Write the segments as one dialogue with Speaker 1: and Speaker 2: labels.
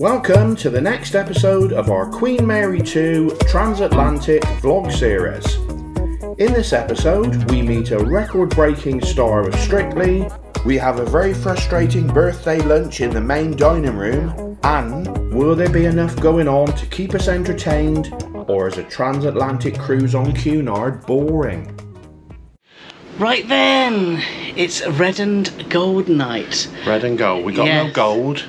Speaker 1: Welcome to the next episode of our Queen Mary 2 Transatlantic vlog series. In this episode, we meet a record-breaking star of Strictly, we have a very frustrating birthday lunch in the main dining room, and will there be enough going on to keep us entertained, or is a transatlantic cruise on Cunard boring?
Speaker 2: Right then, it's red and gold night.
Speaker 3: Red and gold. We got no gold,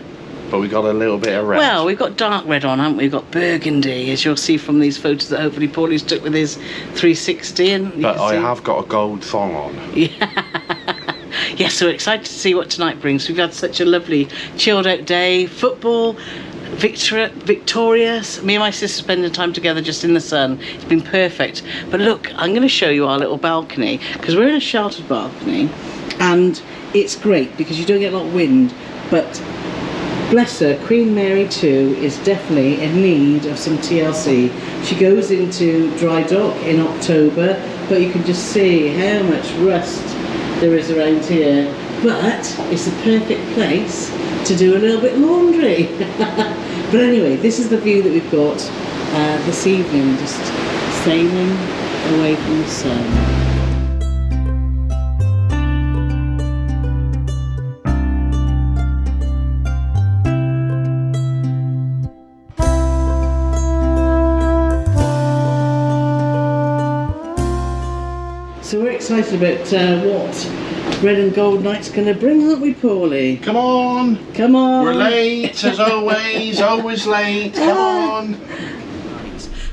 Speaker 3: but we got a little bit of red.
Speaker 2: Well, we've got dark red on, haven't we? We've got burgundy, as you'll see from these photos that hopefully Paulie's took with his 360.
Speaker 3: But I have got a gold thong on.
Speaker 2: Yeah. Yes, so we're excited to see what tonight brings. We've had such a lovely chilled out day. Football, victorious. Me and my sister spending time together just in the sun. It's been perfect. But look, I'm going to show you our little balcony, because we're in a sheltered balcony, and it's great because you don't get a lot of wind, but bless her, Queen Mary 2 is definitely in need of some TLC. She goes into dry dock in October, but you can just see how much rust there is around here. But it's the perfect place to do a little bit of laundry. But anyway, this is the view that we've got this evening, just sailing away from the sun. So we're excited about what Red and Gold Night's going to bring, aren't we, Paulie?
Speaker 3: Come on!
Speaker 2: Come on!
Speaker 3: We're late, as always, always late, come on!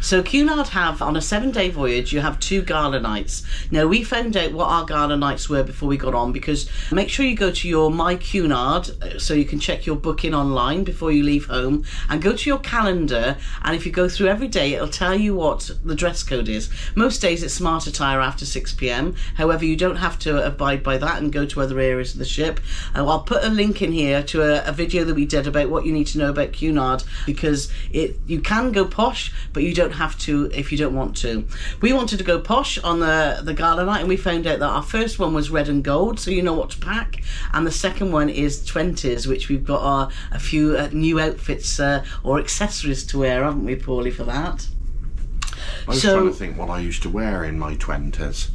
Speaker 2: So Cunard have, on a 7-day voyage, you have 2 gala nights. Now, we found out what our gala nights were before we got on, because make sure you go to your My Cunard, so you can check your booking online before you leave home, and go to your calendar, and if you go through every day, it'll tell you what the dress code is. Most days it's smart attire after 6 p.m, however, you don't have to abide by that and go to other areas of the ship. I'll put a link in here to a video that we did about what you need to know about Cunard, because you can go posh, but you don't have to if you don't want to. We wanted to go posh on the gala night, and we found out that our first one was red and gold, so you know what to pack, and the second one is 20s, which we've got a few new outfits or accessories to wear, haven't we, Paulie, for that?
Speaker 3: I was trying to think what I used to wear in my 20s,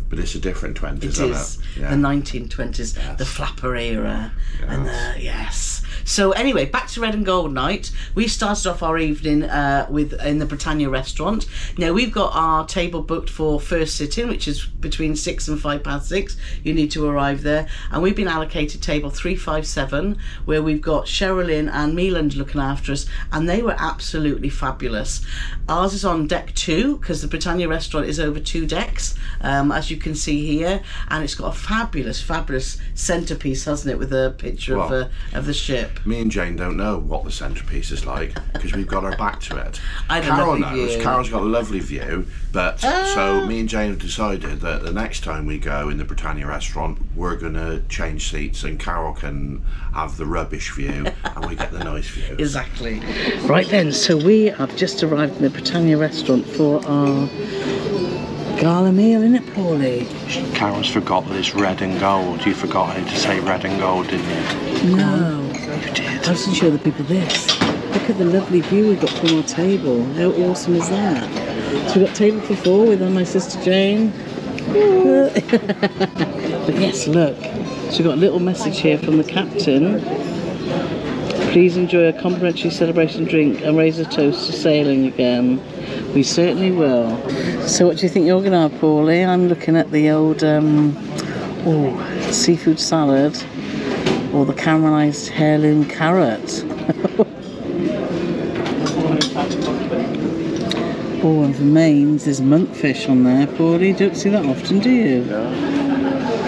Speaker 3: but it's a different 20s, isn't it?
Speaker 2: Yeah. The 1920s, yes. The flapper era, yes. And yes. So anyway, back to Red and Gold Night. We started off our evening in the Britannia restaurant. Now we've got our table booked for first sitting, which is between 6 and 6:05. You need to arrive there, and we've been allocated table 357, where we've got Sherilyn and Meland looking after us, and they were absolutely fabulous. Ours is on deck 2, because the Britannia restaurant is over 2 decks, as you can see here, and it's got a fabulous centerpiece, hasn't it, with a picture of the ship.
Speaker 3: Me and Jane don't know what the centrepiece is like because we've got our back to it.
Speaker 2: Carol knows.
Speaker 3: Carol's got a lovely view, but so me and Jane have decided that the next time we go in the Britannia restaurant, we're going to change seats, and Carol can have the rubbish view and we get the nice view.
Speaker 2: Exactly. Right then, so we have just arrived in the Britannia restaurant for our gala meal, innit, Paulie?
Speaker 3: Carol's forgot that it's red and gold. You forgot how to say red and gold, didn't you?
Speaker 2: No.
Speaker 3: You did.
Speaker 2: I was going to show the people this. Look at the lovely view we've got from our table. How awesome is that? So we've got table for 4 with my sister Jane. But yes, look. So we've got a little message here from the captain. Please enjoy a complimentary celebration drink and raise a toast to sailing again. We certainly will. So what do you think you're going to have, Paulie? I'm looking at the old seafood salad, or the caramelised heirloom carrot. Oh, and for mains, there's monkfish on there, Paulie. You don't see that often, do you?
Speaker 3: No.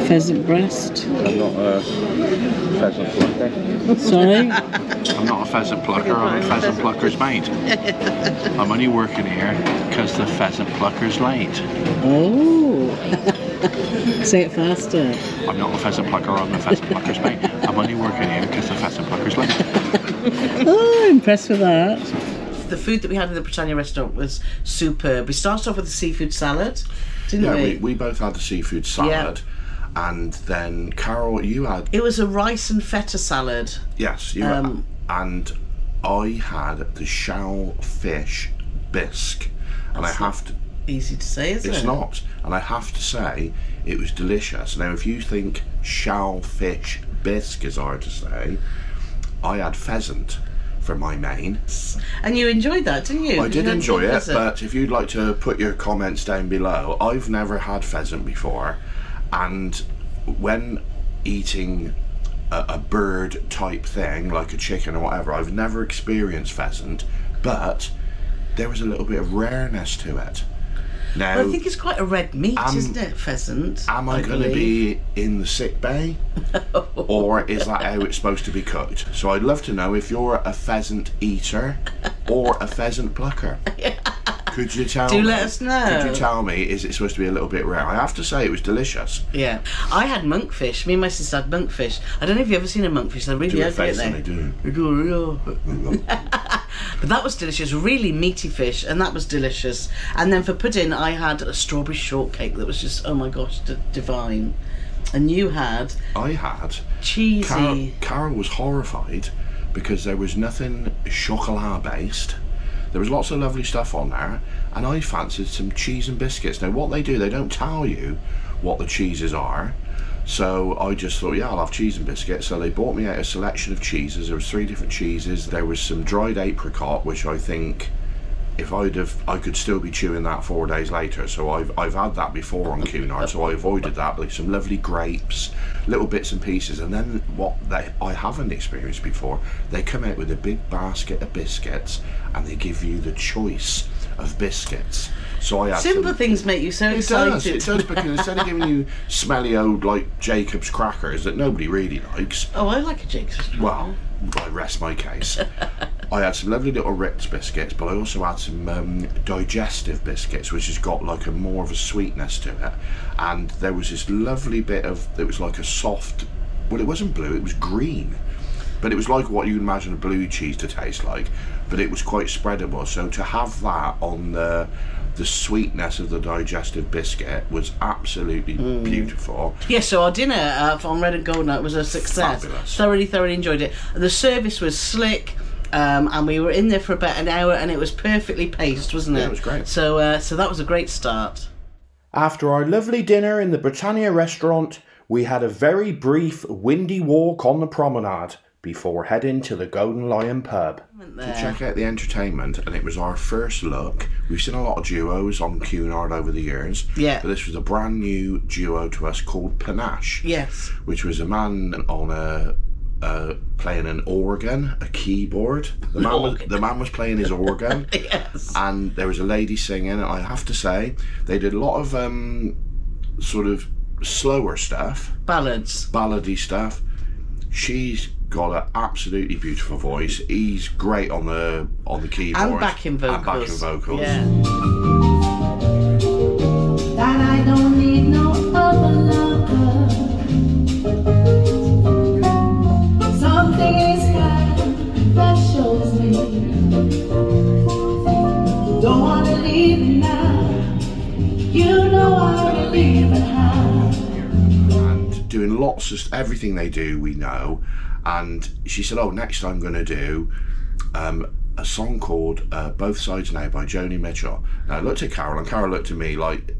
Speaker 2: Pheasant breast.
Speaker 3: I'm not a pheasant plucker.
Speaker 2: Sorry?
Speaker 3: I'm not a pheasant plucker, I'm a pheasant plucker's mate. I'm only working here because the pheasant plucker's late.
Speaker 2: Oh. Say it faster.
Speaker 3: I'm not a pheasant plucker, I'm a pheasant plucker's mate. I'm only working here because the pheasant plucker's late.
Speaker 2: Oh, impressed with that. The food that we had in the Britannia restaurant was superb. We started off with the seafood salad, didn't we?
Speaker 3: Yeah, we both had the seafood salad. Yeah. And then, Carol, you had...
Speaker 2: It was a rice and feta salad.
Speaker 3: Yes, you had... And I had the shellfish bisque, and I have to.
Speaker 2: Easy to say, isn't it?
Speaker 3: It's not, and I have to say it was delicious. Now, if you think shellfish bisque is hard to say, I had pheasant for my main.
Speaker 2: And you enjoyed that, didn't you?
Speaker 3: I did enjoy it, but if you'd like to put your comments down below, I've never had pheasant before, and when eating a bird type thing like a chicken or whatever, I've never experienced pheasant, but there was a little bit of rareness to it. Now,
Speaker 2: well, I think it's quite a red meat, isn't it, pheasant?
Speaker 3: Am I going to be in the sick bay? Or is that how it's supposed to be cooked? So I'd love to know if you're a pheasant eater or a pheasant plucker. Could you tell me?
Speaker 2: Do let us know.
Speaker 3: Could you tell me, is it supposed to be a little bit rare? I have to say it was delicious.
Speaker 2: Yeah. I had monkfish. Me and my sister had monkfish. I don't know if you've ever seen a monkfish. They're really ugly, aren't they?
Speaker 3: Do.
Speaker 2: But that was delicious, really meaty fish, and that was delicious. And then for pudding, I had a strawberry shortcake that was just, oh my gosh, divine. And you had?
Speaker 3: I had.
Speaker 2: Cheesy.
Speaker 3: Carol was horrified because there was nothing chocolat based. There was lots of lovely stuff on there, and I fancied some cheese and biscuits. Now, what they do, they don't tell you what the cheeses are. So I just thought, yeah, I'll have cheese and biscuits. So they bought me out a selection of cheeses. There was 3 different cheeses. There was some dried apricot, which I think if I could still be chewing that 4 days later. So I've had that before on Cunard, so I avoided that. Like some lovely grapes, little bits and pieces. And then I haven't experienced before, they come out with a big basket of biscuits, and they give you the choice of biscuits. So I had
Speaker 2: simple things make you so excited.
Speaker 3: It does, because instead of giving you smelly old like Jacob's crackers that nobody really likes.
Speaker 2: Oh, I like a Jacob's cracker.
Speaker 3: Well, I rest my case. I had some lovely little Ritz biscuits, but I also had some digestive biscuits, which has got like more of a sweetness to it. And there was this lovely bit of, it was like a soft, well, it wasn't blue, it was green. But it was like what you'd imagine a blue cheese to taste like, but it was quite spreadable. So to have that on the sweetness of the digestive biscuit was absolutely beautiful.
Speaker 2: Yeah, so our dinner on Red and Gold Night was a success.
Speaker 3: Fabulous.
Speaker 2: Thoroughly enjoyed it. The service was slick, and we were in there for about an hour, and it was perfectly paced, wasn't it?
Speaker 3: Yeah, it was great.
Speaker 2: So that was a great start.
Speaker 1: After our lovely dinner in the Britannia restaurant, we had a very brief windy walk on the promenade before heading to the Golden Lion pub.
Speaker 3: To check out the entertainment, and it was our first look. We've seen a lot of duos on Cunard over the years,
Speaker 2: Yeah.
Speaker 3: but this was a brand new duo to us called Panache,
Speaker 2: Yes.
Speaker 3: which was a man on playing an organ, a keyboard. The man was playing his organ,
Speaker 2: Yes.
Speaker 3: and there was a lady singing. And I have to say, they did a lot of sort of slower stuff,
Speaker 2: Ballads.
Speaker 3: ballady stuff. She's got an absolutely beautiful voice. He's great on the keyboard
Speaker 2: And backing vocals. Yeah.
Speaker 4: That I don't need no other lover. Something inside that shows me don't wanna leave now. You know I believe in how.
Speaker 3: And doing lots of everything they do, we know. And she said, oh, next I'm going to do a song called Both Sides Now by Joni Mitchell. Now I looked at Carol, and Carol looked at me like,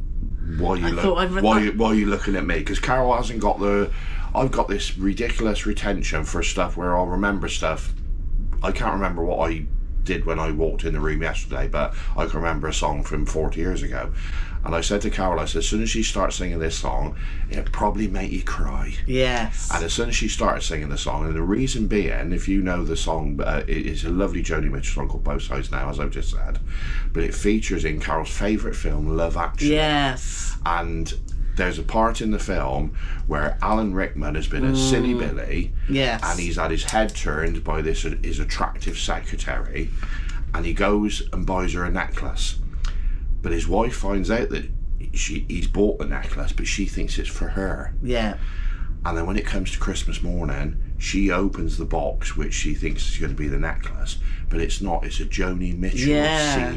Speaker 3: why are you looking at me? Because Carol hasn't got I've got this ridiculous retention for stuff where I'll remember stuff. I can't remember what I did when I walked in the room yesterday, but I can remember a song from 40 years ago. And I said to Carol, I said, as soon as she starts singing this song, it'll probably make you cry.
Speaker 2: Yes.
Speaker 3: And as soon as she started singing the song, and the reason being, if you know the song, it is a lovely Joni Mitchell song called Both Sides Now, as I've just said, but it features in Carol's favourite film, Love Actually.
Speaker 2: Yes.
Speaker 3: And there's a part in the film where Alan Rickman has been a silly Billy,
Speaker 2: Yes.
Speaker 3: and he's had his head turned by his attractive secretary, and he goes and buys her a necklace. But his wife finds out that he's bought the necklace, but she thinks it's for her.
Speaker 2: Yeah.
Speaker 3: And then when it comes to Christmas morning, she opens the box, which she thinks is going to be the necklace, but it's not. It's a Joni Mitchell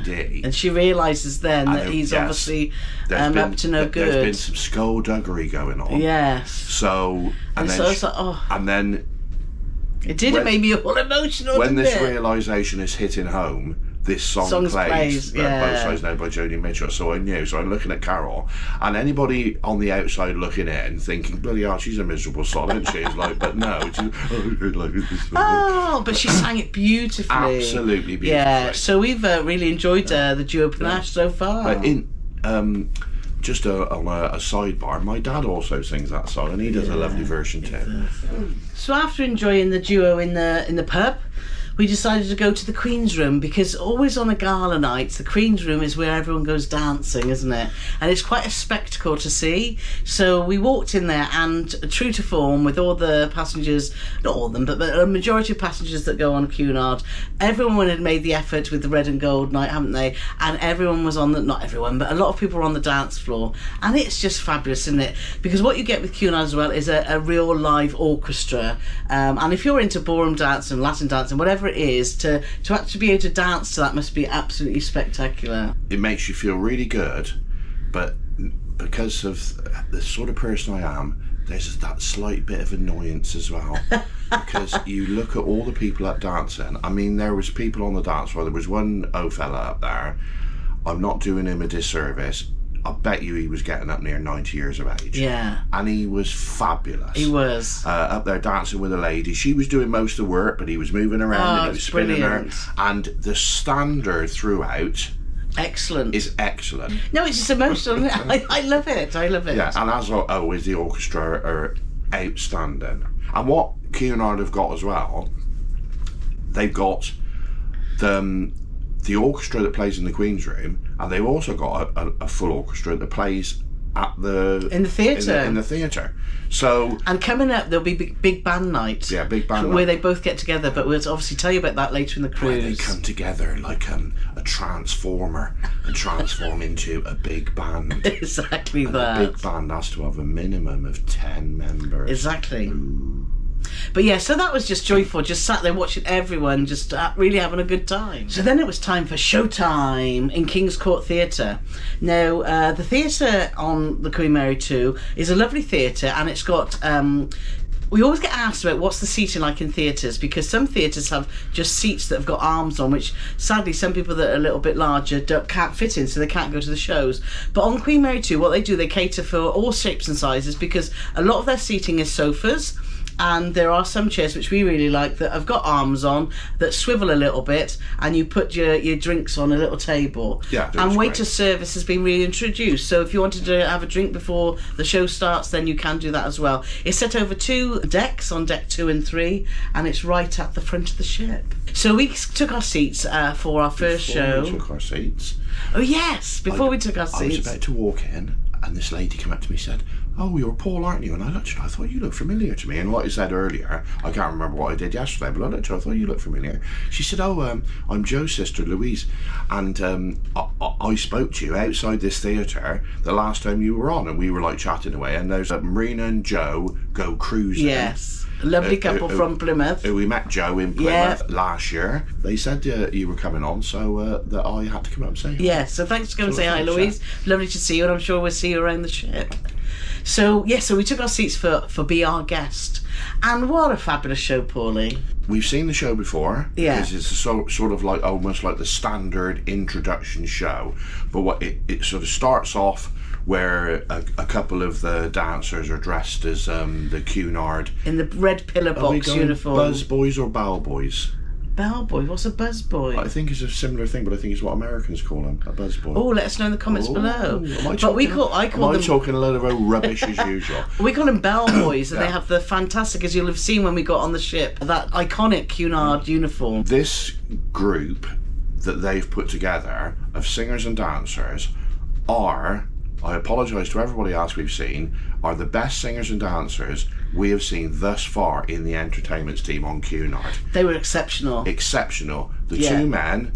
Speaker 3: CD.
Speaker 2: And she realises then that he's obviously up to no good.
Speaker 3: There's been some skullduggery going on.
Speaker 2: Yes.
Speaker 3: So, and then
Speaker 2: It did. It made me all emotional.
Speaker 3: When
Speaker 2: didn't
Speaker 3: this
Speaker 2: it?
Speaker 3: realisation is hitting home, this song
Speaker 2: Songs
Speaker 3: plays.
Speaker 2: plays, yeah.
Speaker 3: Both Sides Now by Joni Mitchell. So I knew. So I'm looking at Carol, and anybody on the outside looking in, thinking, "Bloody hell, she's a miserable sod, isn't she?" It's like, but no, it's,
Speaker 2: Oh, but she sang it beautifully.
Speaker 3: absolutely beautiful.
Speaker 2: Yeah. So we've really enjoyed the duo panache so far.
Speaker 3: Just on a sidebar, my dad also sings that song, and he does a lovely version too.
Speaker 2: So after enjoying the duo in the pub, we decided to go to the Queen's Room, because always on a gala night, the Queen's Room is where everyone goes dancing, isn't it? And it's quite a spectacle to see. So we walked in there, and true to form, with all the passengers, not all of them, but a majority of passengers that go on Cunard, everyone had made the effort with the red and gold night, haven't they? And everyone was on the, not everyone, but a lot of people were on the dance floor. And it's just fabulous, isn't it? Because what you get with Cunard as well is a real live orchestra. And if you're into ballroom dance and Latin dance and whatever it is, to actually be able to dance to that must be absolutely spectacular.
Speaker 3: It makes you feel really good, but because of the sort of person I am, there's that slight bit of annoyance as well. Because you look at all the people up dancing. I mean, there was people on the dance floor. There was one old fella up there. I'm not doing him a disservice. I bet you he was getting up near 90 years of age.
Speaker 2: Yeah.
Speaker 3: And he was fabulous.
Speaker 2: He was.
Speaker 3: Up there dancing with a lady. She was doing most of the work, but he was moving around and he was spinning
Speaker 2: brilliant.
Speaker 3: her. And the standard throughout
Speaker 2: Excellent.
Speaker 3: is excellent.
Speaker 2: No, it's just emotional. I love it. I love it.
Speaker 3: Yeah, and as always, the orchestra are outstanding. And what Cunard have got as well, they've got the orchestra that plays in the Queen's Room, and they've also got a full orchestra that plays at
Speaker 2: in the theatre.
Speaker 3: In the theatre. So,
Speaker 2: and coming up, there'll be big band night.
Speaker 3: Yeah, big band
Speaker 2: where
Speaker 3: night.
Speaker 2: they both get together. But we'll obviously tell you about that later in the cruise.
Speaker 3: Where they come together like a transformer and transform into a big band.
Speaker 2: Exactly
Speaker 3: and
Speaker 2: that.
Speaker 3: A big band has to have a minimum of 10 members.
Speaker 2: Exactly.
Speaker 3: Ooh.
Speaker 2: But yeah, so that was just joyful. Just sat there watching everyone, just really having a good time. So then it was time for showtime in King's Court Theatre. Now, the theatre on the Queen Mary 2 is a lovely theatre, and it's got... we always get asked about what's the seating like in theatres, because some theatres have just seats that have got arms on, which sadly some people that are a little bit larger can't fit in, so they can't go to the shows. But on Queen Mary 2, what they do, they cater for all shapes and sizes, because a lot of their seating is sofas. And there are some chairs which we really like that have got arms on that swivel a little bit, and you put your drinks on a little table.
Speaker 3: Yeah,
Speaker 2: and waiter service has been really introduced. So if you wanted to have a drink before the show starts, then you can do that as well. It's set over 2 decks, on deck 2 and 3, and it's right at the front of the ship. So we took our seats for our first show.
Speaker 3: We took our seats.
Speaker 2: Oh yes, before we took our seats.
Speaker 3: I was about to walk in, and this lady came up to me and said, "Oh, you're Paul, aren't you?" And I looked at her, I thought, you look familiar to me. And like I said earlier, I can't remember what I did yesterday, but I looked at her, I thought, you look familiar. She said, "Oh, I'm Joe's sister, Louise, and I spoke to you outside this theatre the last time you were on," and we were like chatting away, and there's Marina and Joe go cruising.
Speaker 2: Yes, a lovely couple from Plymouth.
Speaker 3: We met Joe in Plymouth last year. They said you were coming on, so that I had to come up and say hi.
Speaker 2: Yeah, so thanks for coming and say hi, Louise. Lovely to see you, and I'm sure we'll see you around the ship. So, yeah, so we took our seats for Be Our Guest. And what a fabulous show, Paulie.
Speaker 3: We've seen the show before.
Speaker 2: Yeah.
Speaker 3: Because it's sort of like almost like the standard introduction show. But what it sort of starts off where a couple of the dancers are dressed as the Cunard.
Speaker 2: In the red pillar box uniform.
Speaker 3: Buzz boys or bell boys?
Speaker 2: Bell boy? What's a buzz boy?
Speaker 3: I think it's a similar thing, but I think it's what Americans call them, a buzz boy.
Speaker 2: Oh, let us know in the comments below.
Speaker 3: I call them talking a load of old rubbish as usual.
Speaker 2: We call them bell boys, and they have the fantastic, as you'll have seen when we got on the ship, that iconic Cunard uniform.
Speaker 3: This group that they've put together of singers and dancers are, I apologise to everybody else we've seen, are the best singers and dancers we have seen thus far in the entertainment team on Cunard.
Speaker 2: They were exceptional.
Speaker 3: Exceptional. The 2 men,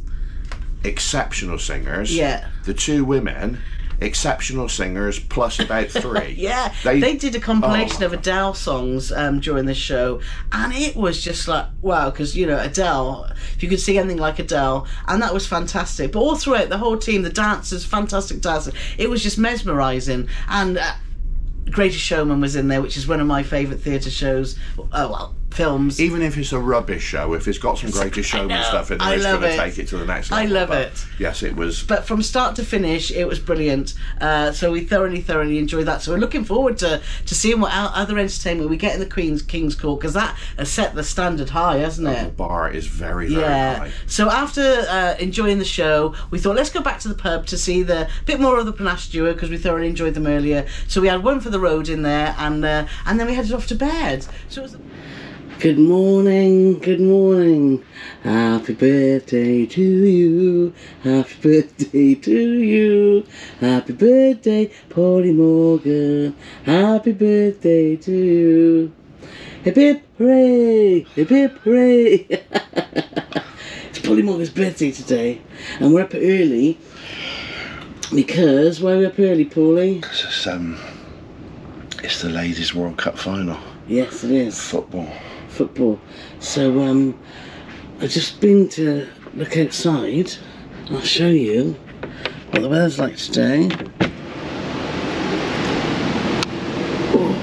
Speaker 3: exceptional singers.
Speaker 2: Yeah.
Speaker 3: The 2 women, exceptional singers plus about 3.
Speaker 2: Yeah, they did a compilation of Adele songs during the show, and it was just like, wow, because, you know, Adele, if you could sing anything like Adele, and that was fantastic. But all throughout, the whole team, the dancers, fantastic dancers, it was just mesmerising. And Greatest Showman was in there, which is one of my favourite theatre shows. Oh, well, films.
Speaker 3: Even if it's a rubbish show, if it's got some Greatest Showman stuff in there, it's going to take it to the next level.
Speaker 2: I love
Speaker 3: But
Speaker 2: it.
Speaker 3: Yes, it was.
Speaker 2: But from start to finish, it was brilliant. So we thoroughly enjoyed that. So we're looking forward to seeing what other entertainment we get in the King's Court, because that has set the standard high, hasn't
Speaker 3: The
Speaker 2: it?
Speaker 3: bar is very high.
Speaker 2: So after enjoying the show, we thought let's go back to the pub to see the bit more of the Panache Duo, because we thoroughly enjoyed them earlier. So we had one for the road in there, and then we headed off to bed. So it was. Good morning, happy birthday to you, happy birthday to you, happy birthday, Polly Morgan, happy birthday to you. Hip hip hooray, hip hip hooray. It's Polly Morgan's birthday today, and we're up early, because, why are we up early, Paulie?
Speaker 3: It's the Ladies World Cup final.
Speaker 2: Yes, it is.
Speaker 3: Football.
Speaker 2: So I've just been to look outside. I'll show you what the weather's like today. Oh,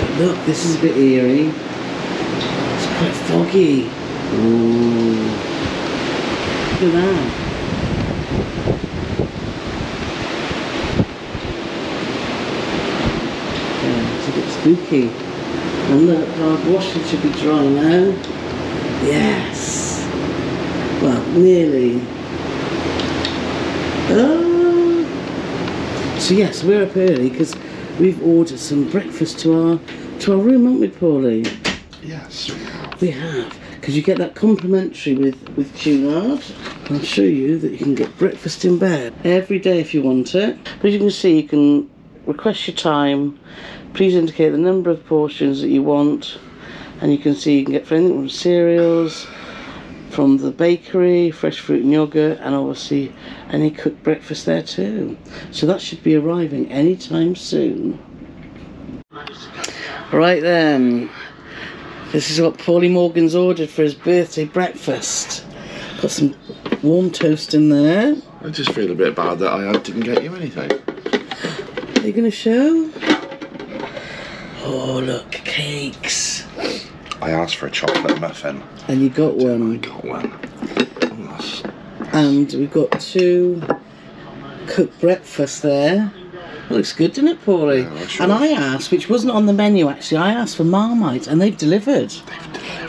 Speaker 2: but look, this is a bit eerie. It's quite foggy. Ooh, look at that. Yeah, it's a bit spooky. And look, our washing should be dry now. Yes. Well, nearly. Oh. So yes, we're up early because we've ordered some breakfast to our room, haven't we, Paulie?
Speaker 3: Yes, we have.
Speaker 2: We have, because you get that complimentary with Cunard. I'll show you that you can get breakfast in bed every day if you want it. But as you can see, you can request your time. Please indicate the number of portions that you want, and you can see you can get anything from cereals, from the bakery, fresh fruit and yoghurt, and obviously any cooked breakfast there too. So that should be arriving anytime soon. Right then, this is what Paulie Morgan's ordered for his birthday breakfast. Got some warm toast in there.
Speaker 3: I just feel a bit bad that I didn't get you anything.
Speaker 2: Are you going to show? Oh, look, cakes.
Speaker 3: I asked for a chocolate muffin.
Speaker 2: And you got one.
Speaker 3: I got one.
Speaker 2: And we've got 2 cooked breakfasts there. It looks good, doesn't it, Paulie?
Speaker 3: Yeah, sure.
Speaker 2: And I asked, which wasn't on the menu actually, I asked for Marmite, and they've delivered.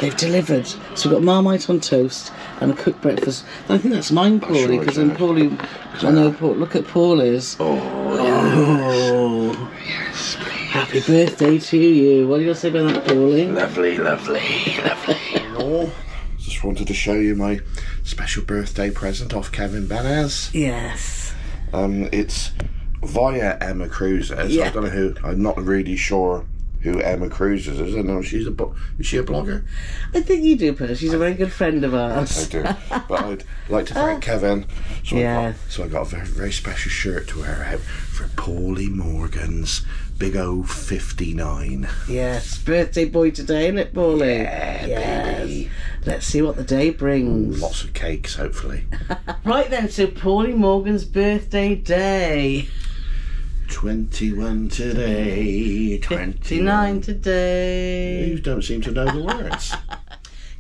Speaker 2: They've delivered. So we've got Marmite on toast and a cooked breakfast. I think that's mine, Paulie, because
Speaker 3: sure
Speaker 2: then Paulie, I know, look at Paulie's.
Speaker 3: Oh,
Speaker 2: Yes, please. Happy birthday to you. What do you got to say about that, Paulie?
Speaker 3: Lovely. Just wanted to show you my special birthday present off Kevin Benez.
Speaker 2: Yes.
Speaker 3: It's via Emma Cruises.
Speaker 2: Yeah.
Speaker 3: I don't know who. I'm not really sure who Emma Cruises is. I know is she a blogger?
Speaker 2: I think you do, Per. She's a very good friend of ours.
Speaker 3: I do. But I'd like to thank Kevin. So
Speaker 2: Yeah.
Speaker 3: I got a very, very special shirt to wear out for Paulie Morgan's Big O 59.
Speaker 2: Yes, birthday boy today, isn't it, Paulie?
Speaker 3: Yeah, baby.
Speaker 2: Let's see what the day brings.
Speaker 3: Lots of cakes, hopefully.
Speaker 2: Right then, so Paulie Morgan's birthday day.
Speaker 3: 21 today,
Speaker 2: 59 today.
Speaker 3: You don't seem to know the words.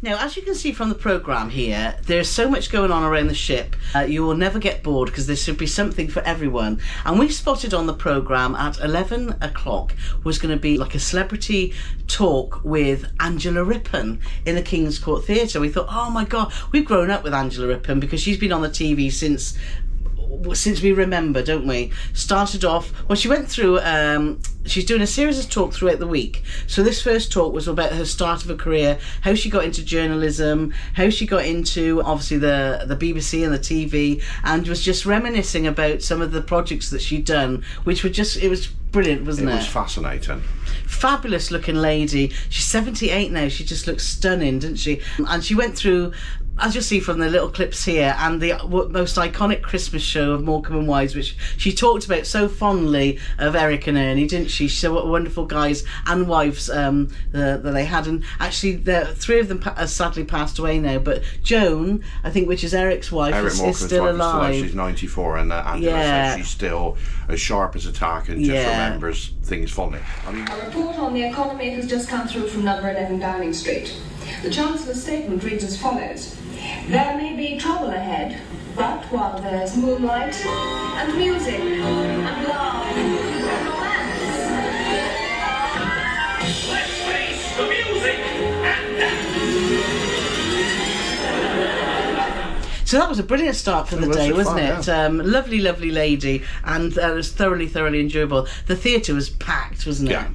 Speaker 2: Now, as you can see from the programme here, there's so much going on around the ship. You will never get bored because there should be something for everyone. And we spotted on the programme at 11 o'clock was going to be like a celebrity talk with Angela Rippon in the King's Court Theatre. We thought, oh my God, we've grown up with Angela Rippon because she's been on the TV since we remember, don't we? Started off, well, she went through, she's doing a series of talks throughout the week. So this first talk was about her start of her career, how she got into journalism, how she got into, obviously, the BBC and the TV, and was just reminiscing about some of the projects that she'd done, which were just, it was brilliant, wasn't it?
Speaker 3: It was fascinating.
Speaker 2: Fabulous looking lady. She's 78 now. She just looks stunning, didn't she? And she went through, as you'll see from the little clips here, and the most iconic Christmas show of Morecambe and Wise, which she talked about so fondly of Eric and Ernie, didn't she? So what wonderful guys and wives that they had. And actually, the 3 of them sadly passed away now. But Joan, I think, which is Eric's wife, is still alive.
Speaker 3: She's 94, and Angela says she's still as sharp as a tack and just remembers things fondly. I mean,
Speaker 5: a report on the economy has just come through from number 11 Downing Street. The Chancellor's statement reads as follows. There may be trouble ahead, but while there's moonlight and music and love and romance.
Speaker 6: Let's face the music and dance.
Speaker 2: So that was a brilliant start for the day, wasn't it?
Speaker 3: Yeah.
Speaker 2: Lovely, lovely lady, and it was thoroughly enjoyable. The theatre was packed, wasn't it?
Speaker 3: Yeah.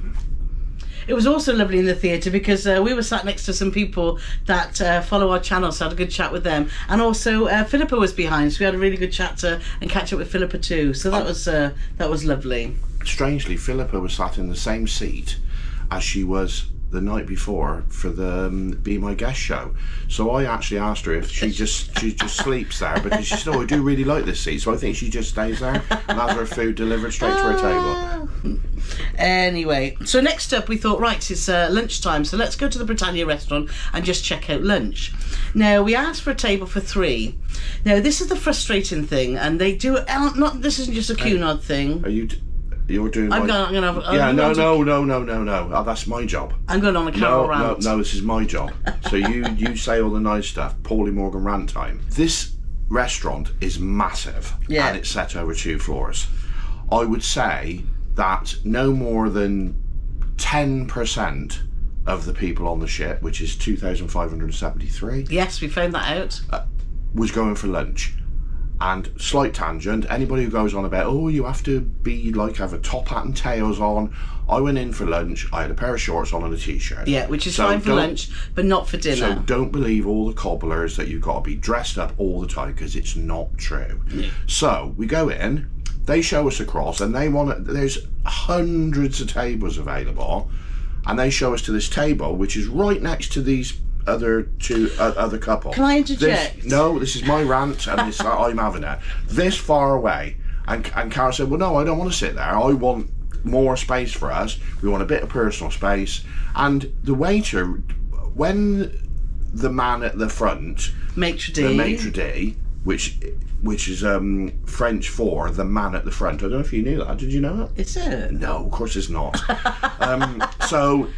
Speaker 2: It was also lovely in the theatre because we were sat next to some people that follow our channel, so I had a good chat with them. And also Philippa was behind, so we had a really good chat and catch up with Philippa too. So that was lovely.
Speaker 3: Strangely, Philippa was sat in the same seat as she was the night before for the Be My Guest show. So I actually asked her if she just sleeps there, because she said, "Oh, I do really like this seat." So I think she just stays there and has her food delivered straight to her table.
Speaker 2: Anyway, so next up we thought, right, it's lunchtime, so let's go to the Britannia restaurant and just check out lunch. Now, we asked for a table for 3. Now, this is the frustrating thing, and they do it, this isn't just a Cunard thing.
Speaker 3: You're doing.
Speaker 2: I'm gonna have.
Speaker 3: No. Oh, that's my job.
Speaker 2: I'm going on a Carol rant.
Speaker 3: No, this is my job. So you say all the nice stuff. Paulie Morgan rant time. This restaurant is massive, and it's set over 2 floors. I would say that no more than 10% of the people on the ship, which is 2,573.
Speaker 2: Yes, we found that out.
Speaker 3: Was going for lunch. And slight tangent, anybody who goes on about, oh, you have to be like, have a top hat and tails on. I went in for lunch, I had a pair of shorts on and a t-shirt.
Speaker 2: Yeah, which is fine for lunch, but not for dinner.
Speaker 3: So don't believe all the cobblers that you've got to be dressed up all the time, because it's not true. Yeah. So we go in, they show us across, and there's hundreds of tables available, and they show us to this table, which is right next to these other couple.
Speaker 2: Can I interject?
Speaker 3: This is my rant, and I'm having it. This far away, and Carol said, "Well, no, I don't want to sit there. I want more space for us. We want a bit of personal space." And the waiter, when the man at the front,
Speaker 2: maitre d',
Speaker 3: the maitre d', which is French for the man at the front. I don't know if you knew that. Did you know that?
Speaker 2: Is it?
Speaker 3: No, of course it's not. So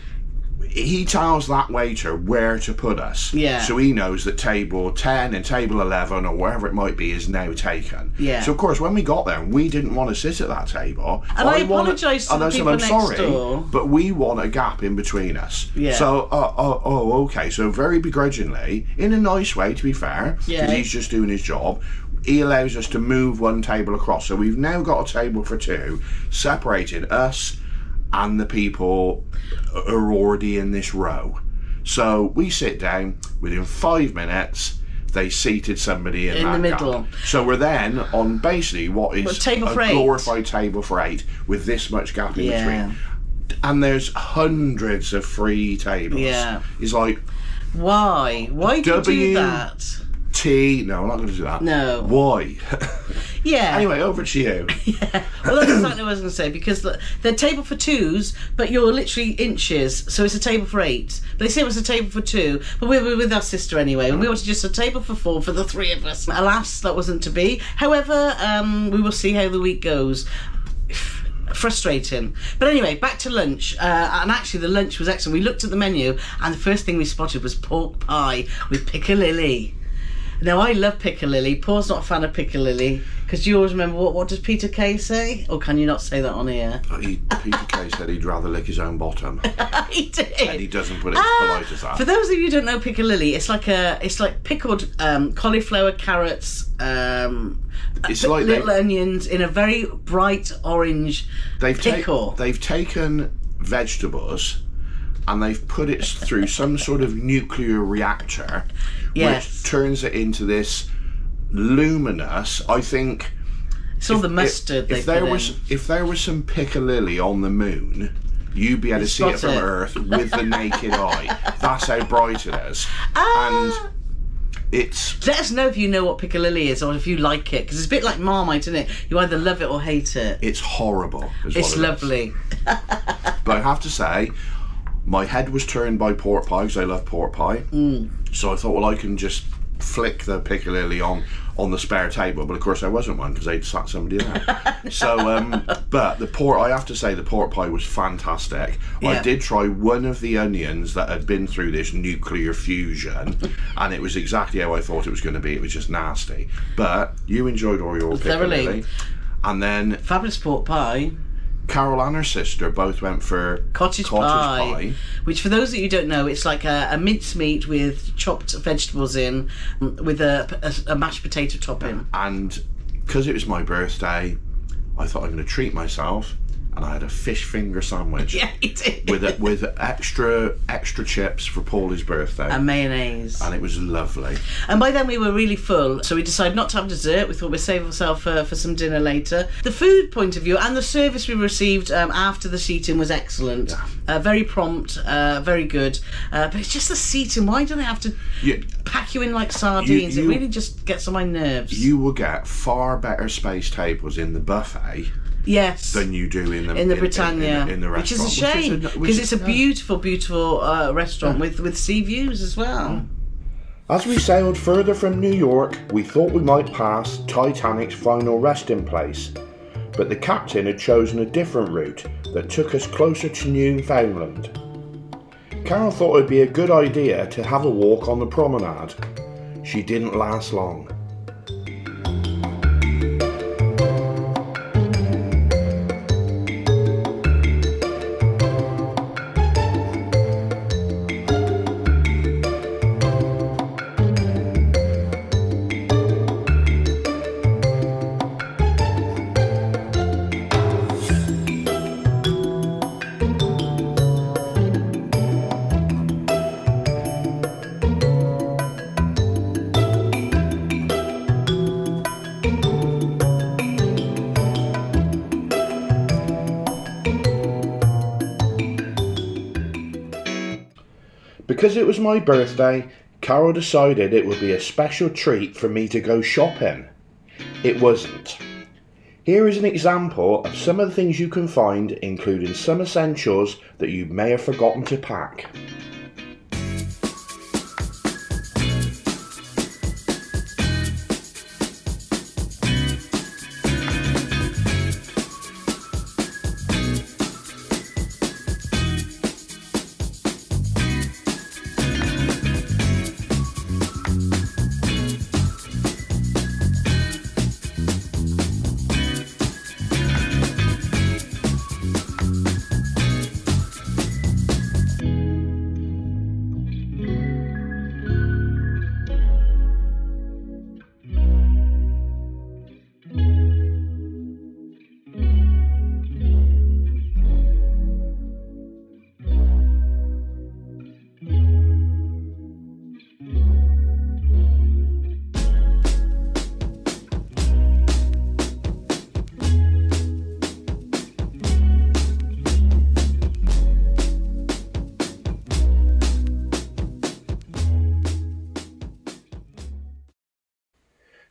Speaker 3: he tells that waiter where to put us.
Speaker 2: Yeah.
Speaker 3: So he knows that table 10 and table 11 or wherever it might be is now taken.
Speaker 2: Yeah.
Speaker 3: So of course when we got there, we didn't want to sit at that table.
Speaker 2: And I apologise to the people next door.
Speaker 3: But we want a gap in between us.
Speaker 2: Yeah.
Speaker 3: So okay. So very begrudgingly, in a nice way to be fair, because he's just doing his job, he allows us to move one table across. So we've now got a table for 2, separating us and the people who are already in this row. So we sit down, within 5 minutes they seated somebody in that
Speaker 2: the middle
Speaker 3: gap. So we're then on basically what is a glorified table for 8 with this much gap in between, and there's hundreds of free tables. It's like, why do you do that? No, I'm not going to do that.
Speaker 2: No.
Speaker 3: Why?
Speaker 2: Yeah.
Speaker 3: Anyway, over to you.
Speaker 2: Yeah. Well, that's exactly what I was going to say, because they're table for 2s, but you're literally inches, so it's a table for 8. But they say it was a table for 2, but we were with our sister anyway, and we wanted just a table for 4 for the 3 of us. Alas, that wasn't to be. However, we will see how the week goes. Frustrating. But anyway, back to lunch. And actually the lunch was excellent. We looked at the menu, and the first thing we spotted was pork pie with piccalilli. Now, I love piccalilli. Paul's not a fan of piccalilli, because you always remember, what does Peter Kay say? Or can you not say that on here?
Speaker 3: Peter Kay said he'd rather lick his own bottom.
Speaker 2: He did.
Speaker 3: And he doesn't put it as polite as that.
Speaker 2: For those of you who don't know piccalilli, it's like pickled cauliflower, carrots,
Speaker 3: it's like
Speaker 2: little onions in a very bright orange pickle.
Speaker 3: They've taken vegetables and they've put it through some sort of nuclear reactor, which turns it into this luminous, I think...
Speaker 2: It's all the mustard
Speaker 3: if there was some piccalilli on the moon, you'd be able to see it from Earth with the naked eye. That's how bright it is. And It's
Speaker 2: Let us know if you know what piccalilli is or if you like it, because it's a bit like Marmite, isn't it? You either love it or hate it.
Speaker 3: it's horrible. Is
Speaker 2: It's
Speaker 3: what it is.
Speaker 2: lovely.
Speaker 3: But I have to say, my head was turned by pork pie because I love pork pie. So I thought, well, I can just flick the piccalilli on the spare table, but of course there wasn't one because they'd sat somebody there. So, but I have to say, the pork pie was fantastic.
Speaker 2: Yeah.
Speaker 3: I did try one of the onions that had been through this nuclear fusion, and it was exactly how I thought it was going to be. It was just nasty. But you enjoyed all your
Speaker 2: Thoroughly.
Speaker 3: piccalilli, and then
Speaker 2: Fabulous pork pie.
Speaker 3: Carol and her sister both went for
Speaker 2: Cottage pie, which for those that you don't know, it's like a mincemeat with chopped vegetables in, with a mashed potato topping.
Speaker 3: And because it was my birthday, I thought I'm going to treat myself, and I had a fish finger sandwich
Speaker 2: Yeah, it did.
Speaker 3: with extra chips for Paulie's birthday,
Speaker 2: And mayonnaise.
Speaker 3: and it was lovely.
Speaker 2: And by then we were really full, so we decided not to have dessert. We thought we'd save ourselves for some dinner later. The food point of view and the service we received after the seating was excellent. Very prompt, very good. But it's just the seating. Why do they have to
Speaker 3: Yeah.
Speaker 2: pack you in like sardines?
Speaker 3: You-
Speaker 2: It really just gets on my nerves.
Speaker 3: You will get far better spaced tables in the buffet
Speaker 2: Yes.
Speaker 3: than you do in the
Speaker 2: Britannia,
Speaker 3: in the
Speaker 2: which is a
Speaker 3: restaurant,
Speaker 2: shame because it's a beautiful restaurant with sea views as well.
Speaker 1: As we sailed further from New York, we thought we might pass Titanic's final resting place, but the captain had chosen a different route that took us closer to Newfoundland. Carol thought it would be a good idea to have a walk on the promenade. She didn't last long. Because it was my birthday, Carol decided it would be a special treat for me to go shopping. It wasn't. Here is an example of some of the things you can find, including some essentials that you may have forgotten to pack.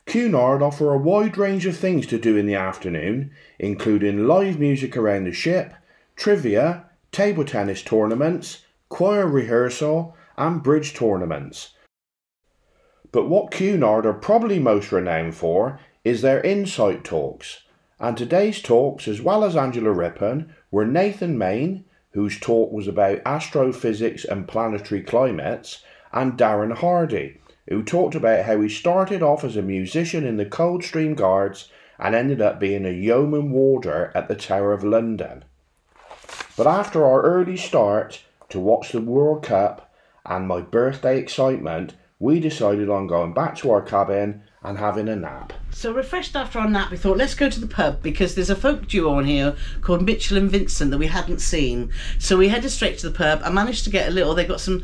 Speaker 1: Cunard offer a wide range of things to do in the afternoon, including live music around the ship, trivia, table tennis tournaments, choir rehearsal and bridge tournaments. But what Cunard are probably most renowned for is their insight talks, and today's talks, as well as Angela Rippon, were Nathan Main, whose talk was about astrophysics and planetary climates, and Darren Hardy, who talked about how he started off as a musician in the Coldstream Guards and ended up being a yeoman warder at the Tower of London. But after our early start to watch the World Cup and my birthday excitement, we decided on going back to our cabin and having a nap.
Speaker 2: So refreshed after our nap, we thought, let's go to the pub because there's a folk duo on here called Mitchell and Vincent that we hadn't seen. So we headed straight to the pub. I managed to get they got some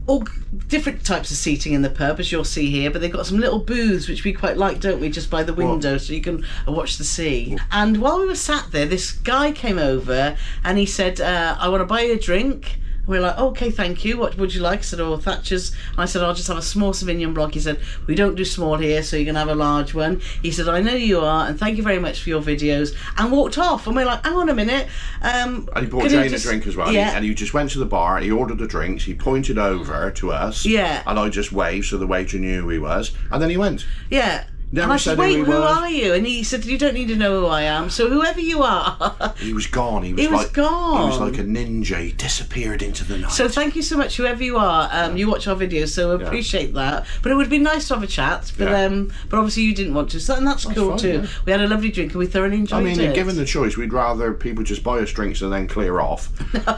Speaker 2: all different types of seating in the pub, as you'll see here, but they've got some little booths which we quite like, don't we, just by the window, so you can watch the sea. And while we were sat there, this guy came over and he said, I want to buy you a drink. We're like, okay, thank you. What would you like? I said, oh, Thatcher's. And I said, I'll just have a small Sauvignon Blanc. He said, we don't do small here, so you can have a large one. He said, I know you are, and thank you very much for your videos. And walked off. And we're like, hang on a minute.
Speaker 3: And he bought Jane a drink as well.
Speaker 2: Yeah.
Speaker 3: And he just went to the bar, he ordered the drinks, he pointed over to us.
Speaker 2: Yeah.
Speaker 3: And I just waved so the waiter knew who he was. And then he went.
Speaker 2: Yeah.
Speaker 3: Never
Speaker 2: and I
Speaker 3: said
Speaker 2: said, wait,
Speaker 3: who
Speaker 2: who
Speaker 3: he was.
Speaker 2: are you? And he said, you don't need to know who I am. So whoever you are.
Speaker 3: He was gone. He was
Speaker 2: gone.
Speaker 3: He was like a ninja. He disappeared into the night.
Speaker 2: So thank you so much, whoever you are. You watch our videos, so appreciate that. But it would be nice to have a chat. But but obviously you didn't want to, so and that's cool
Speaker 3: fine,
Speaker 2: too.
Speaker 3: yeah.
Speaker 2: We had a lovely drink and we thoroughly enjoyed it.
Speaker 3: I mean, given the choice, we'd rather people just buy us drinks and then clear off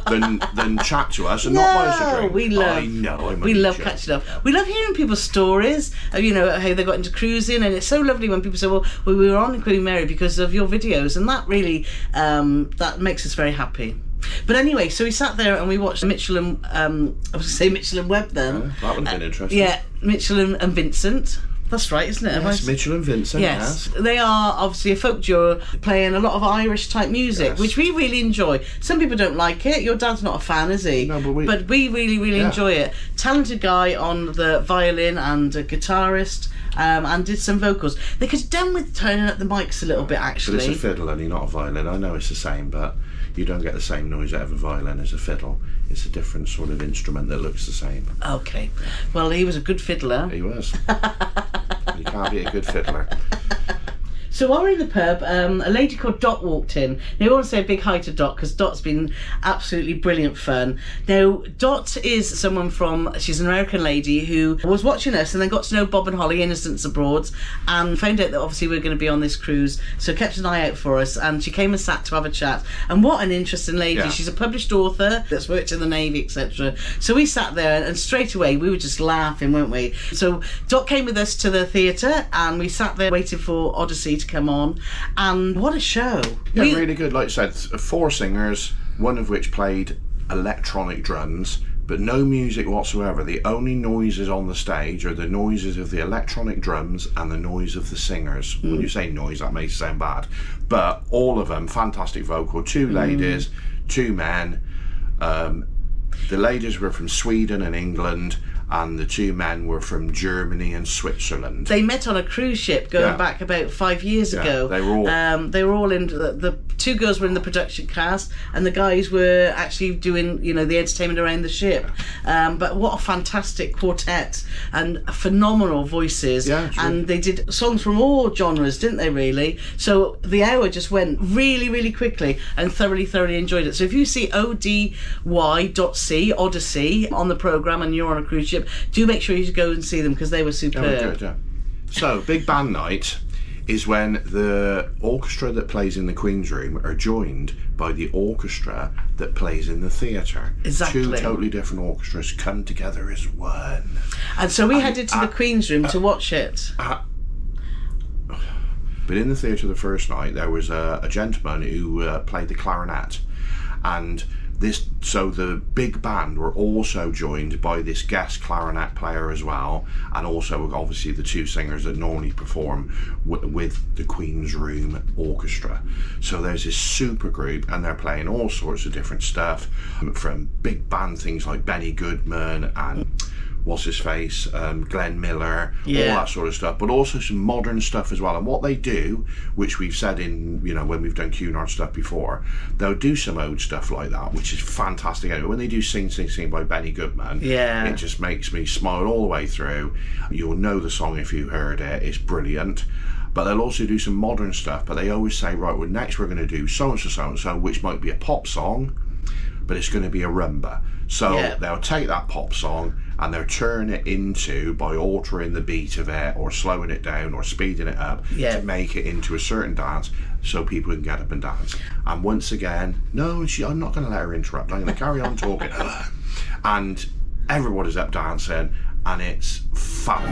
Speaker 3: than chat to us and not buy us a drink.
Speaker 2: We love catching up. We love hearing people's stories of, you know, how they got into cruising, and it's so lovely when people say, well, we were on Queen Mary because of your videos, and that really that makes us very happy. But anyway, so we sat there and we watched Mitchell and I was going to say Mitchell and Webb then.
Speaker 3: That would have been interesting.
Speaker 2: Yeah, Mitchell and Vincent. That's right, isn't it?
Speaker 3: Yes, Mitchell and Vincent.
Speaker 2: Yes, they are obviously a folk duo playing a lot of Irish type music, which we really enjoy. Some people don't like it. Your dad's not a fan, is he?
Speaker 3: No,
Speaker 2: but we really enjoy it. Talented guy on the violin and a guitarist. And did some vocals. They could have done with turning up the mics a little bit, actually.
Speaker 3: But it's a fiddle only, not a violin. I know it's the same, but you don't get the same noise out of a violin as a fiddle. It's a different sort of instrument that looks the same.
Speaker 2: Okay. Well, he was a good fiddler.
Speaker 3: He was. You can't be a good fiddler.
Speaker 2: So while we're in the pub, a lady called Dot walked in. Now, I want to say a big hi to Dot because Dot's been absolutely brilliant fun. Now, Dot is someone she's an American lady who was watching us and then got to know Bob and Holly, Innocents Abroad, and found out that obviously we were going to be on this cruise, so kept an eye out for us, and she came and sat to have a chat. And what an interesting lady.
Speaker 3: Yeah.
Speaker 2: She's a published author that's worked in the Navy, etc. So we sat there and straight away we were just laughing, weren't we? So Dot came with us to the theatre and we sat there waiting for Odyssey to come on, and what a show.
Speaker 3: Yeah, really good. Like I said, 4 singers, one of which played electronic drums, but no music whatsoever. The only noises on the stage are the noises of the electronic drums and the noise of the singers. When you say noise, that may sound bad, but all of them, fantastic vocal. 2 ladies, 2 men. The ladies were from Sweden and England, and the 2 men were from Germany and Switzerland.
Speaker 2: They met on a cruise ship going back about 5 years ago.
Speaker 3: They were all
Speaker 2: in the 2 girls were in the production cast, and the guys were actually doing, you know, the entertainment around the ship. But what a fantastic quartet and phenomenal voices. And they did songs from all genres, didn't they, really? So the hour just went really quickly, and thoroughly enjoyed it. So if you see ODY.C, Odyssey, on the programme and you're on a cruise ship, do make sure you go and see them because they were superb.
Speaker 3: Good, yeah. So, big band night is when the orchestra that plays in the Queen's Room are joined by the orchestra that plays in the theatre.
Speaker 2: Exactly.
Speaker 3: 2 totally different orchestras come together as one.
Speaker 2: And so we headed to the Queen's Room to watch it.
Speaker 3: But in the theatre the first night, there was a gentleman who played the clarinet, and so the big band were also joined by this guest clarinet player as well, and also obviously the 2 singers that normally perform with the Queen's Room Orchestra. So there's this super group, and they're playing all sorts of different stuff, from big band things like Benny Goodman and what's his face, Glenn Miller, all that sort of stuff, but also some modern stuff as well. And what they do, which we've said in, you know, when we've done Cunard stuff before, they'll do some old stuff like that, which is fantastic. Anyway, when they do Sing Sing Sing by Benny Goodman, it just makes me smile all the way through. You'll know the song if you heard it. It's brilliant. But they'll also do some modern stuff, but they always say, right, well, next we're going to do so-and-so, which might be a pop song, but it's going to be a rumba. So they'll take that pop song and they'll turn it into, by altering the beat of it or slowing it down or speeding it up, to make it into a certain dance so people can get up and dance. And once again, no, I'm not going to let her interrupt. I'm going to carry on talking. And everybody's up dancing and it's fun.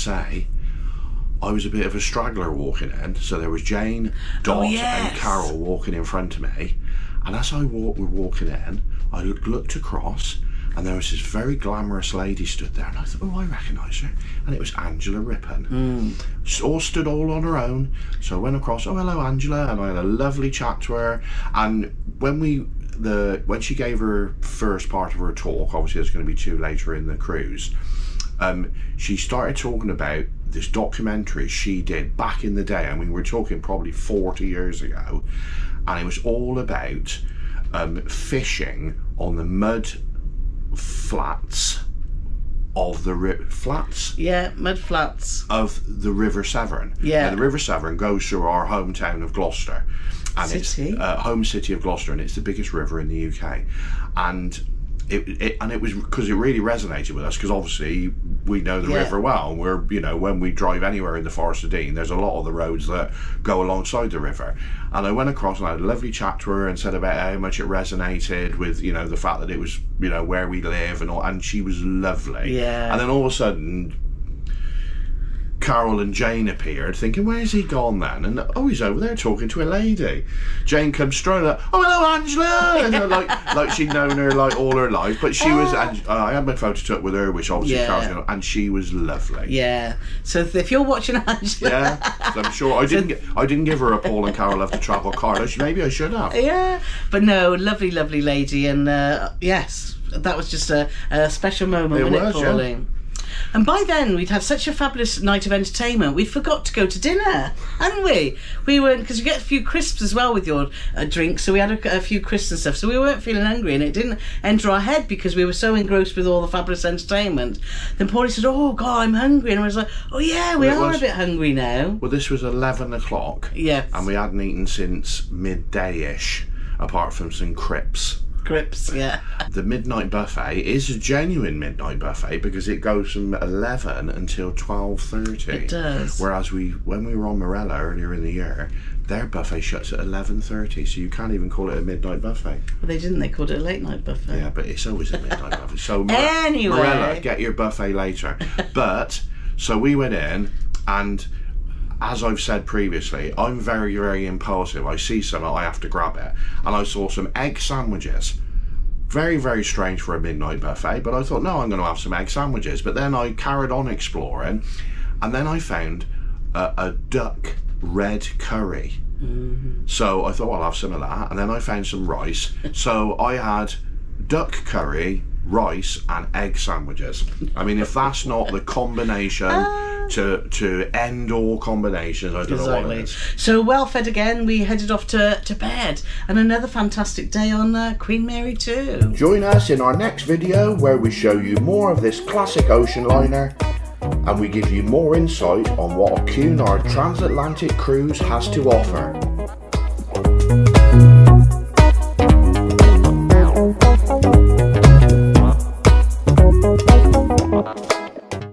Speaker 3: say, I was a bit of a straggler walking in. So there was Jane, Dot, and Carol walking in front of me. And as I were walking in, I looked across, and there was this very glamorous lady stood there, and I thought, oh, I recognise her. And it was Angela Rippon. All stood all on her own. So I went across, oh, hello, Angela, and I had a lovely chat to her. And when she gave her first part of her talk, obviously there's going to be 2 later in the cruise, she started talking about this documentary she did back in the day. I mean, we're talking probably 40 years ago, and it was all about fishing on the mud flats of the mud flats of the River Severn. Now, the River Severn goes through our hometown of Gloucester, and it's home city of Gloucester, and it's the biggest river in the UK. And it was because it really resonated with us, because obviously we know the river well, and we're, you know, when we drive anywhere in the Forest of Dean, there's a lot of the roads that go alongside the river. And I went across and I had a lovely chat to her and said about how much it resonated with, you know, the fact that it was, you know, where we live and all, and she was lovely. And then all of a sudden Carol and Jane appeared, thinking, where's he gone then? And oh, he's over there talking to a lady. Jane comes strolling up, oh, hello, Angela! And like she'd known her like all her life, but she was, I had my photo took with her, which obviously Carol's going to, and she was lovely.
Speaker 2: So if you're watching Angela,
Speaker 3: so I'm sure I didn't give her a Paul and Carol Love to Travel card. Maybe I should have.
Speaker 2: But no, lovely lady, and yes, that was just a special moment, wasn't it, Pauline? And by then we'd had such a fabulous night of entertainment, we forgot to go to dinner, hadn't we? We weren't, because you get a few crisps as well with your drink, so we had a few crisps and stuff, so we weren't feeling hungry, and it didn't enter our head because we were so engrossed with all the fabulous entertainment. Then Paulie said, oh God, I'm hungry, and I was like, oh yeah, we are a bit hungry now.
Speaker 3: Well, this was 11 o'clock, and we hadn't eaten since midday-ish, apart from some crepes. The midnight buffet is a genuine midnight buffet because it goes from 11 until 12:30.
Speaker 2: It does.
Speaker 3: Whereas when we were on Morella earlier in the year, their buffet shuts at 11:30, so you can't even call it a midnight buffet.
Speaker 2: Well, they didn't. They called it a late night buffet.
Speaker 3: Yeah, but it's always a midnight buffet. So
Speaker 2: anyway,
Speaker 3: Morella, get your buffet later. But so we went in, and as I've said previously, I'm very, very impulsive. I see something, I have to grab it. And I saw some egg sandwiches. Very, very strange for a midnight buffet, but I thought, no, I'm going to have some egg sandwiches. But then I carried on exploring, and then I found a duck red curry. So I thought, well, I'll have some of that. And then I found some rice. So I had duck curry, rice, and egg sandwiches. I mean, if that's not the combination to end all combinations, I don't know what it is.
Speaker 2: So well fed again, we headed off to bed, and another fantastic day on Queen Mary 2.
Speaker 1: Join us in our next video where we show you more of this classic ocean liner, and we give you more insight on what a Cunard transatlantic cruise has to offer.